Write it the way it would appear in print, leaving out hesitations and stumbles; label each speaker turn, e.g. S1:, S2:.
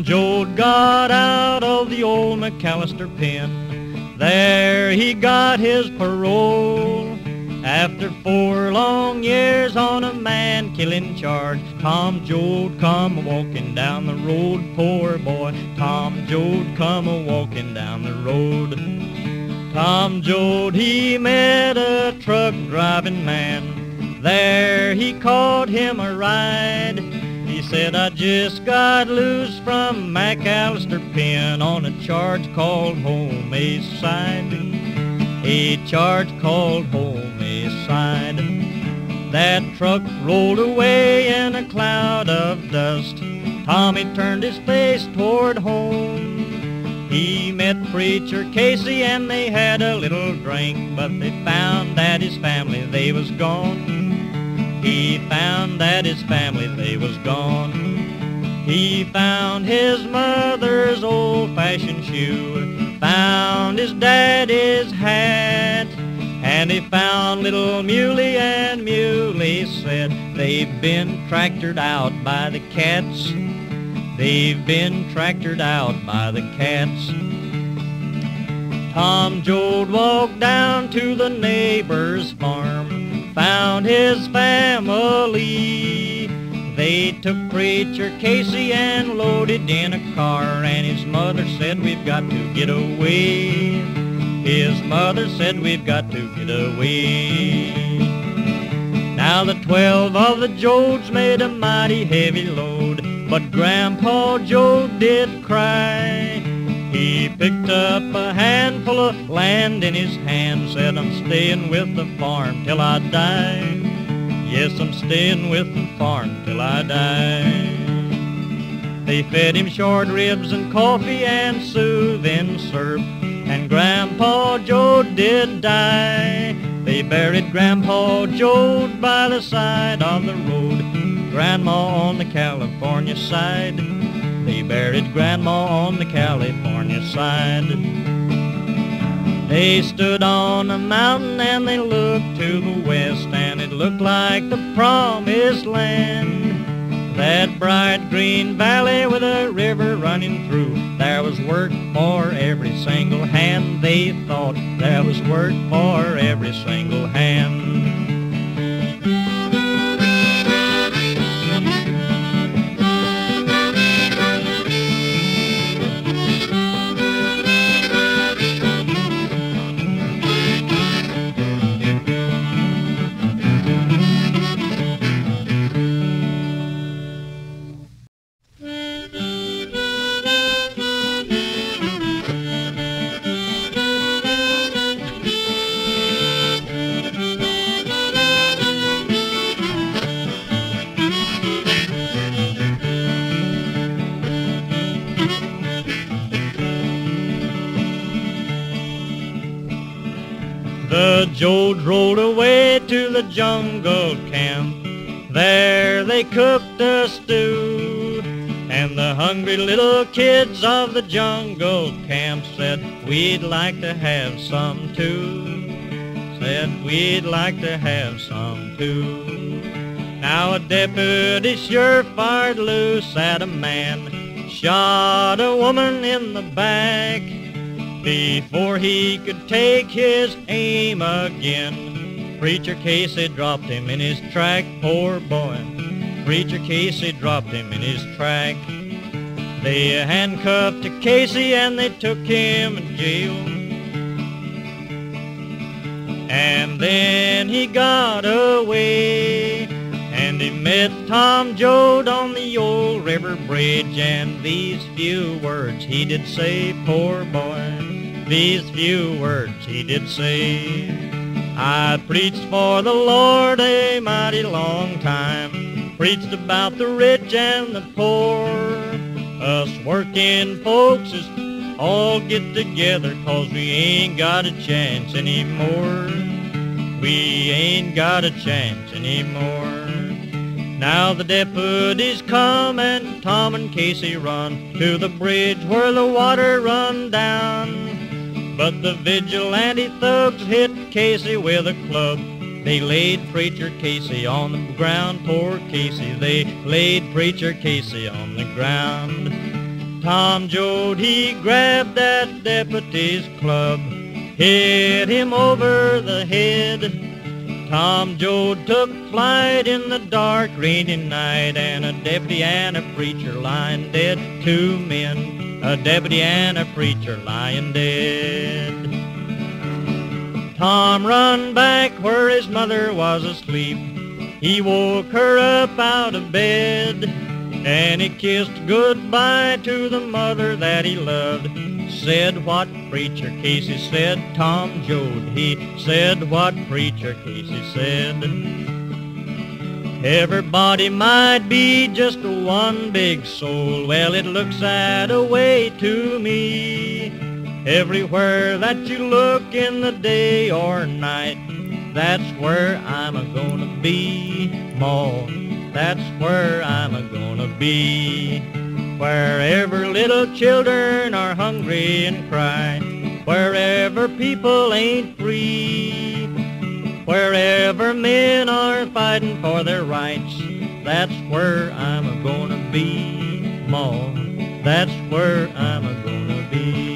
S1: Tom Joad got out of the old McAllister pen. There he got his parole. After 4 long years on a man-killing charge, Tom Joad come a-walking down the road, poor boy. Tom Joad come a-walking down the road. Tom Joad, he met a truck-driving man. There he caught him a ride. He said, I just got loose from McAllister pen on a charge called homicide. A charge called homicide. That truck rolled away in a cloud of dust. Tommy turned his face toward home. He met Preacher Casey and they had a little drink, but they found that his family, they was gone. He found that his family, they was gone. He found his mother's old-fashioned shoe, found his daddy's hat, and he found little Muley, and Muley said, they've been tractored out by the cats. They've been tractored out by the cats. Tom Joad walked down to the neighbor's farm, found his family. They took Preacher Casey and loaded in a car, and his mother said, we've got to get away. His mother said, we've got to get away. Now the 12 of the Joads made a mighty heavy load, but Grandpa Joad did cry. He picked up a handful of land in his hand, said, I'm staying with the farm till I die. Yes, I'm staying with the farm till I die. They fed him short ribs and coffee and soothing syrup, and Grandpa Joad did die. They buried Grandpa Joad by the side of the road, Grandma on the California side. They buried Grandma on the California side. They stood on a mountain and they looked to the west, and it looked like the promised land. That bright green valley with a river running through, there was work for every single hand. They thought there was work for every single hand. The Joads rode away to the jungle camp. There they cooked a stew, and the hungry little kids of the jungle camp said, we'd like to have some too. Said, we'd like to have some too. Now a deputy sure fired loose at a man, shot a woman in the back. Before he could take his aim again, Preacher Casey dropped him in his track, poor boy. Preacher Casey dropped him in his track. They handcuffed Casey and they took him to jail. And then he got away, and he met Tom Joad on the old river bridge, and these few words he did say, poor boy. These few words he did say. I preached for the Lord a mighty long time, preached about the rich and the poor. Us working folks is all get together 'cause we ain't got a chance anymore. We ain't got a chance anymore. Now the deputies come and Tom and Casey run to the bridge where the water run down. But the vigilante thugs hit Casey with a club. They laid Preacher Casey on the ground, poor Casey. They laid Preacher Casey on the ground. Tom Joad, he grabbed that deputy's club, hit him over the head. Tom Joad took flight in the dark, rainy night, and a deputy and a preacher lying dead. Two men, a deputy and a preacher lying dead. Tom run back where his mother was asleep. He woke her up out of bed, and he kissed goodbye to the mother that he loved. Said what preacher Casey said, Tom Joad, he said what preacher Casey said. Everybody might be just one big soul, well it looks that way to me. Everywhere that you look in the day or night, that's where I'm a-gonna be, Ma. That's where I'm a-gonna be. Wherever little children are hungry and cry, wherever people ain't free, wherever men are fighting for their rights, that's where I'm a-gonna be, Ma. That's where I'm a-gonna be.